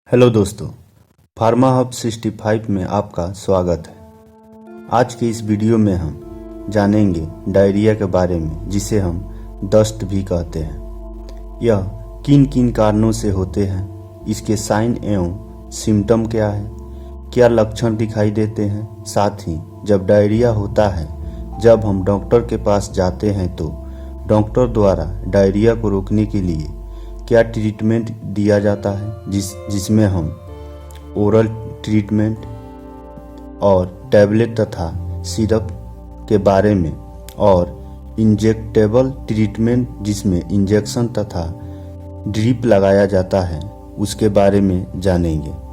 Hello दोस्तों, pharma hub 65 में आपका स्वागत है। आज के इस वीडियो में हम जानेंगे डायरिया के बारे में, जिसे हम दस्त भी कहते हैं। यह किन किन कारणों से होते हैं, इसके साइन एवं सिम्टम क्या है, क्या लक्षण दिखाई देते हैं। साथ ही जब डायरिया होता है, जब हम डॉक्टर के पास जाते हैं तो डॉक्टर द्वारा डायरिया को रोकने के लिए क्या ट्रीटमेंट दिया जाता है, जिसमें हम ओरल ट्रीटमेंट और टैबलेट तथा सिरप के बारे में, और इंजेक्टेबल ट्रीटमेंट जिसमें इंजेक्शन तथा ड्रिप लगाया जाता है, उसके बारे में जानेंगे।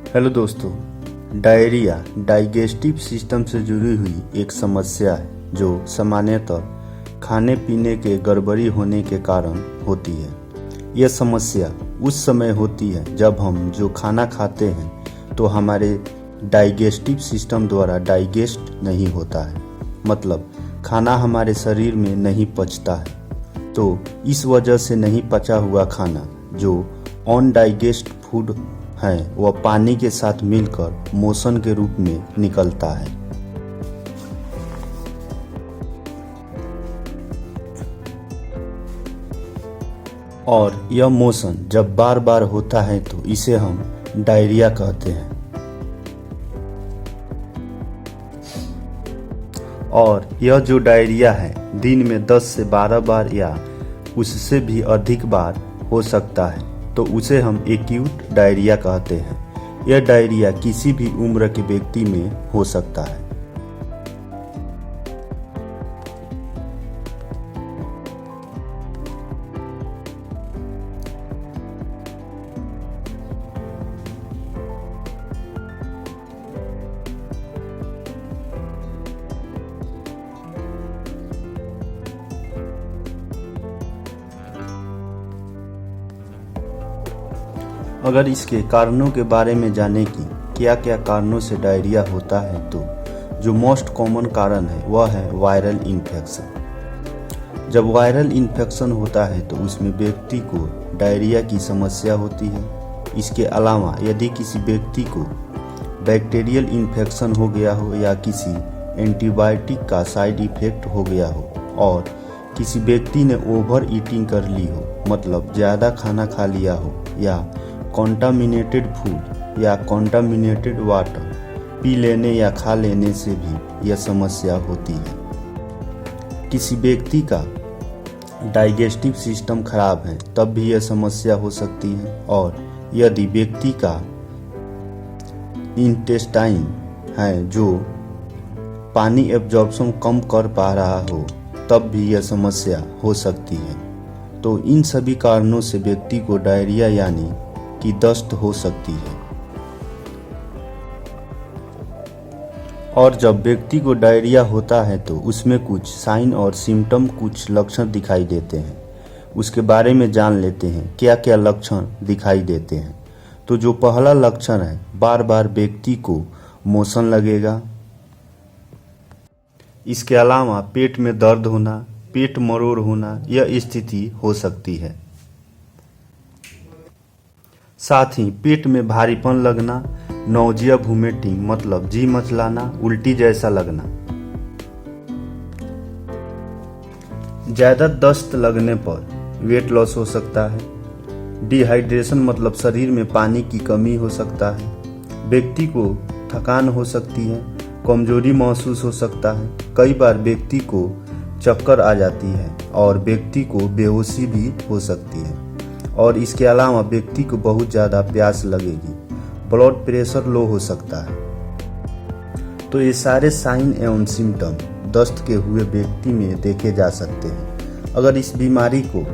हेलो दोस्तों, डायरिया डाइजेस्टिव सिस्टम से जुड़ी हुई एक समस्या है जो सामान्यतः खाने पीने के गड़बड़ी होने के कारण होती है। यह समस्या उस समय होती है जब हम जो खाना खाते हैं तो हमारे डाइजेस्टिव सिस्टम द्वारा डाइजेस्ट नहीं होता है, मतलब खाना हमारे शरीर में नहीं पचता है। तो इस वजह से नहीं पचा हुआ खाना जो अनडाइजेस्ट फूड है वह पानी के साथ मिलकर मोशन के रूप में निकलता है। और यह मोशन जब बार बार होता है तो इसे हम डायरिया कहते हैं। और यह जो डायरिया है दिन में 10 से 12 बार या उससे भी अधिक बार हो सकता है, तो उसे हम एक्यूट डायरिया कहते हैं। यह डायरिया किसी भी उम्र के व्यक्ति में हो सकता है। अगर इसके कारणों के बारे में जाने कि क्या क्या कारणों से डायरिया होता है, तो जो मोस्ट कॉमन कारण है वह है वायरल इन्फेक्शन। जब वायरल इन्फेक्शन होता है तो उसमें व्यक्ति को डायरिया की समस्या होती है। इसके अलावा यदि किसी व्यक्ति को बैक्टीरियल इन्फेक्शन हो गया हो या किसी एंटीबायोटिक का साइड इफेक्ट हो गया हो, और किसी व्यक्ति ने ओवर ईटिंग कर ली हो, मतलब ज़्यादा खाना खा लिया हो, या कॉन्टामिनेटेड फूड या कॉन्टामिनेटेड वाटर पी लेने या खा लेने से भी यह समस्या होती है। किसी व्यक्ति का डाइजेस्टिव सिस्टम खराब है तब भी यह समस्या हो सकती है। और यदि व्यक्ति का इंटेस्टाइन है जो पानी एब्जॉर्प्शन कम कर पा रहा हो, तब भी यह समस्या हो सकती है। तो इन सभी कारणों से व्यक्ति को डायरिया यानी कि दस्त हो सकती है। और जब व्यक्ति को डायरिया होता है तो उसमें कुछ साइन और सिम्टम, कुछ लक्षण दिखाई देते हैं। उसके बारे में जान लेते हैं क्या क्या लक्षण दिखाई देते हैं। तो जो पहला लक्षण है, बार बार व्यक्ति को मोशन लगेगा। इसके अलावा पेट में दर्द होना, पेट मरोड़ होना, यह स्थिति हो सकती है। साथ ही पेट में भारीपन लगना, नौजिया वोमिटिंग मतलब जी मचलाना, उल्टी जैसा लगना। ज्यादा दस्त लगने पर वेट लॉस हो सकता है। डिहाइड्रेशन मतलब शरीर में पानी की कमी हो सकता है। व्यक्ति को थकान हो सकती है, कमजोरी महसूस हो सकता है। कई बार व्यक्ति को चक्कर आ जाती है और व्यक्ति को बेहोशी भी हो सकती है। और इसके अलावा व्यक्ति को बहुत ज़्यादा प्यास लगेगी, ब्लड प्रेशर लो हो सकता है। तो ये सारे साइन एवं सिम्टम दस्त के हुए व्यक्ति में देखे जा सकते हैं। अगर इस बीमारी को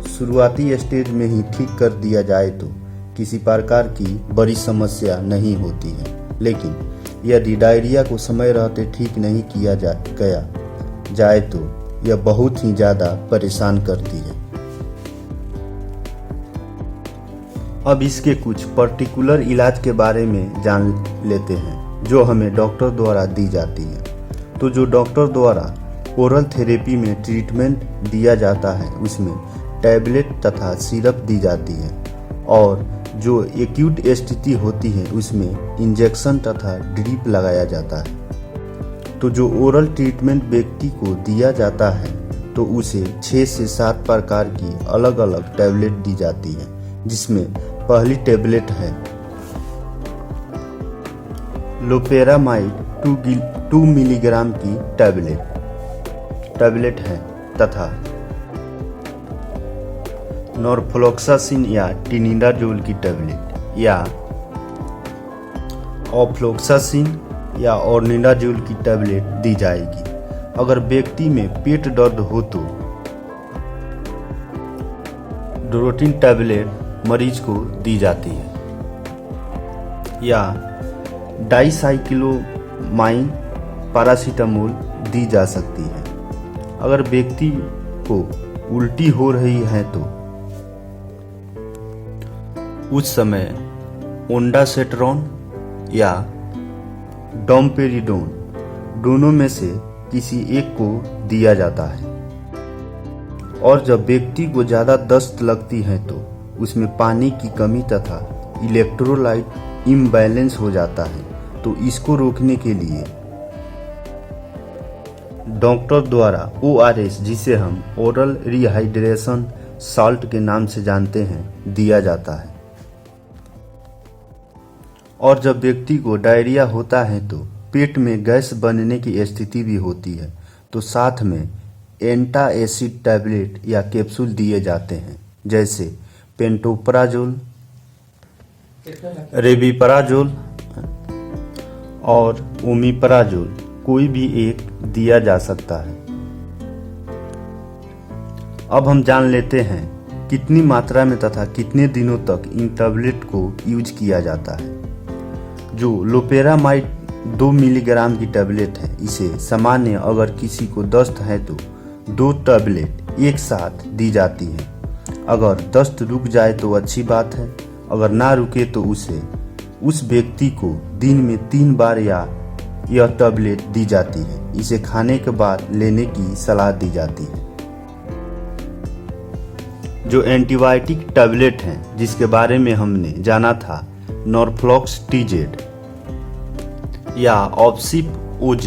शुरुआती स्टेज में ही ठीक कर दिया जाए तो किसी प्रकार की बड़ी समस्या नहीं होती है। लेकिन यदि डायरिया को समय रहते ठीक नहीं किया जाए तो यह बहुत ही ज़्यादा परेशान करती है। अब इसके कुछ पर्टिकुलर इलाज के बारे में जान लेते हैं जो हमें डॉक्टर द्वारा दी जाती है। तो जो डॉक्टर द्वारा ओरल थेरेपी में ट्रीटमेंट दिया जाता है उसमें टैबलेट तथा सिरप दी जाती है, और जो एक्यूट स्थिति होती है उसमें इंजेक्शन तथा ड्रिप लगाया जाता है। तो जो ओरल ट्रीटमेंट व्यक्ति को दिया जाता है तो उसे 6 से 7 प्रकार की अलग अलग टैबलेट दी जाती है, जिसमें पहली टैबलेट है लोपेरामाइड 2 मिलीग्राम की टैबलेट है, तथा नॉरफ्लोक्सासिन या टिनिडाजोल की टैबलेट या ऑफ्लोक्सासिन या ऑर्निडाजोल की टैबलेट दी जाएगी। अगर व्यक्ति में पेट दर्द हो तो डोरोटिन टैबलेट मरीज को दी जाती है, या डाइसाइक्लोमाइन पैरासीटामोल दी जा सकती है। अगर व्यक्ति को उल्टी हो रही है तो उस समय ओंडासेट्रॉन या डोम्पेरिडोन दोनों में से किसी एक को दिया जाता है। और जब व्यक्ति को ज़्यादा दस्त लगती है तो उसमें पानी की कमी तथा इलेक्ट्रोलाइट इम्बैलेंस हो जाता है, तो इसको रोकने के लिए डॉक्टर द्वारा ORS, जिसे हम ओरल रिहाइड्रेशन साल्ट के नाम से जानते हैं, दिया जाता है। और जब व्यक्ति को डायरिया होता है तो पेट में गैस बनने की स्थिति भी होती है, तो साथ में एंटा एसिड टैबलेट या कैप्सूल दिए जाते हैं, जैसे पेंटोप्राजोल, रेबिपराजोल और ओमिपराजोल, कोई भी एक दिया जा सकता है। अब हम जान लेते हैं कितनी मात्रा में तथा कितने दिनों तक इन टैबलेट को यूज किया जाता है। जो लोपेरामाइड 2 मिलीग्राम की टैबलेट है, इसे सामान्य अगर किसी को दस्त है तो 2 टैबलेट एक साथ दी जाती है। अगर दस्त रुक जाए तो अच्छी बात है, अगर ना रुके तो उस व्यक्ति को दिन में 3 बार यह टैबलेट दी जाती है। इसे खाने के बाद लेने की सलाह दी जाती है। जो एंटीबायोटिक टैबलेट हैं जिसके बारे में हमने जाना था, नॉरफ्लॉक्स TZ या ऑप्सिप OZ,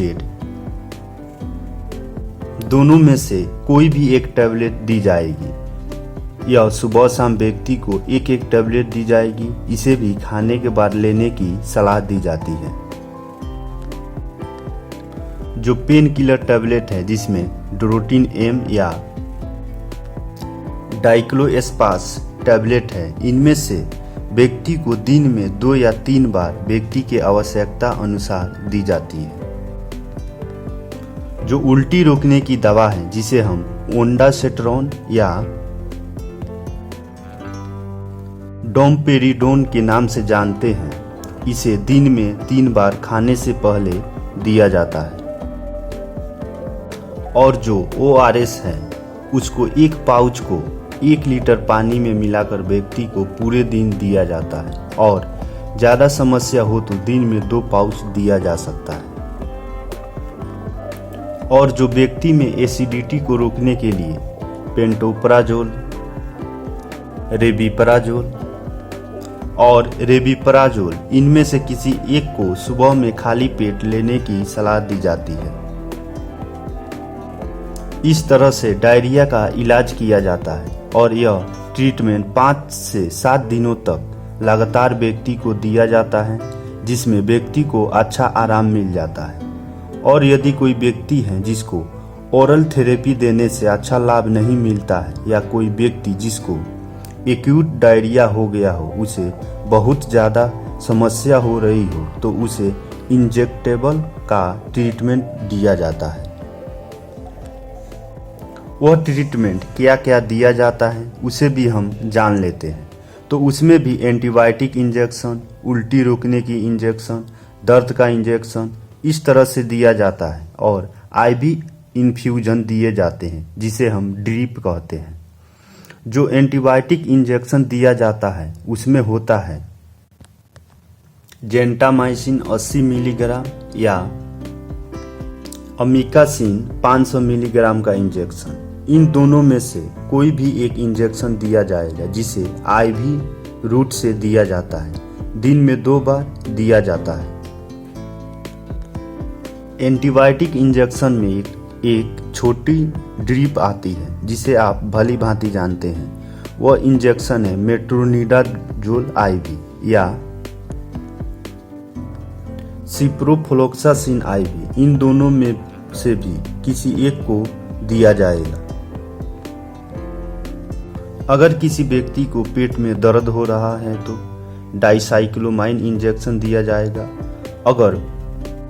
दोनों में से कोई भी एक टैबलेट दी जाएगी। यह सुबह शाम व्यक्ति को एक एक टैबलेट दी जाएगी। इसे भी खाने के बाद लेने की सलाह दी जाती है। जो पेन किलर टैबलेट है जिसमें डोरोटिन M या डाइक्लोएस्पास टैबलेट है, इनमें से व्यक्ति को दिन में 2 या 3 बार व्यक्ति के आवश्यकता अनुसार दी जाती है। जो उल्टी रोकने की दवा है जिसे हम ओंडासेट्रॉन या डोम्पेरिडोन के नाम से जानते हैं, इसे दिन में 3 बार खाने से पहले दिया जाता है। और जो ORS है उसको एक पाउच को 1 लीटर पानी में मिलाकर व्यक्ति को पूरे दिन दिया जाता है, और ज़्यादा समस्या हो तो दिन में 2 पाउच दिया जा सकता है। और जो व्यक्ति में एसिडिटी को रोकने के लिए पेंटोप्राजोल, रेबिपराजोल, इनमें से किसी एक को सुबह में खाली पेट लेने की सलाह दी जाती है। इस तरह से डायरिया का इलाज किया जाता है, और यह ट्रीटमेंट 5 से 7 दिनों तक लगातार व्यक्ति को दिया जाता है, जिसमें व्यक्ति को अच्छा आराम मिल जाता है। और यदि कोई व्यक्ति है जिसको ओरल थेरेपी देने से अच्छा लाभ नहीं मिलता है, या कोई व्यक्ति जिसको एक्यूट डायरिया हो गया हो, उसे बहुत ज़्यादा समस्या हो रही हो, तो उसे इंजेक्टेबल का ट्रीटमेंट दिया जाता है। वह ट्रीटमेंट क्या क्या दिया जाता है उसे भी हम जान लेते हैं। तो उसमें भी एंटीबायोटिक इंजेक्शन, उल्टी रोकने की इंजेक्शन, दर्द का इंजेक्शन, इस तरह से दिया जाता है। और IV इन्फ्यूजन दिए जाते हैं जिसे हम ड्रिप कहते हैं। जो एंटीबायोटिक इंजेक्शन दिया जाता है उसमें होता है जेंटामाइसिन 80 मिलीग्राम या अमीकासिन 500 मिलीग्राम का इंजेक्शन। इन दोनों में से कोई भी एक इंजेक्शन दिया जाएगा जिसे आईवी रूट से दिया जाता है। दिन में 2 बार दिया जाता है। एंटीबायोटिक इंजेक्शन में एक छोटी ड्रिप आती है जिसे आप भली भांति जानते हैं। वह इंजेक्शन है मेट्रोनिडाजोल आईवी या सिप्रोफ्लोक्सासिन आईवी। इन दोनों में से भी किसी एक को दिया जाएगा। अगर किसी व्यक्ति को पेट में दर्द हो रहा है तो डाइसाइक्लोमाइन इंजेक्शन दिया जाएगा। अगर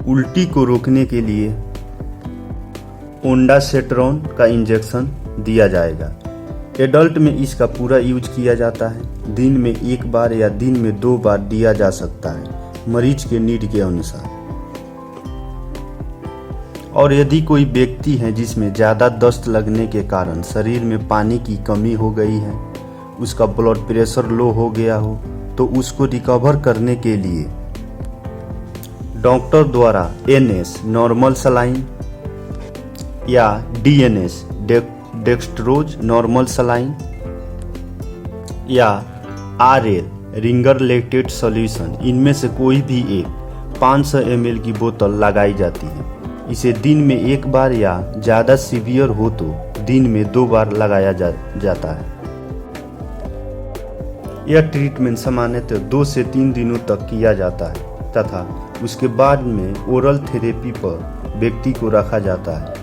उल्टी को रोकने के लिए ओंडासेट्रॉन का इंजेक्शन दिया जाएगा। एडल्ट में इसका पूरा यूज किया जाता है। दिन में 1 बार या दिन में 2 बार दिया जा सकता है मरीज के नीड के अनुसार। और यदि कोई व्यक्ति है जिसमें ज़्यादा दस्त लगने के कारण शरीर में पानी की कमी हो गई है, उसका ब्लड प्रेशर लो हो गया हो, तो उसको रिकवर करने के लिए डॉक्टर द्वारा एनएस नॉर्मल सलाइन या डीएनएस डेक्स्ट्रोज नॉर्मल सलाइन या आरएल रिंगर लैक्टेट सॉल्यूशन, इनमें से कोई भी एक 500 ml की बोतल लगाई जाती है। इसे दिन में 1 बार या ज़्यादा सीवियर हो तो दिन में 2 बार लगाया जाता है। यह ट्रीटमेंट सामान्यतः 2 से 3 दिनों तक किया जाता है तथा उसके बाद में ओरल थेरेपी पर व्यक्ति को रखा जाता है।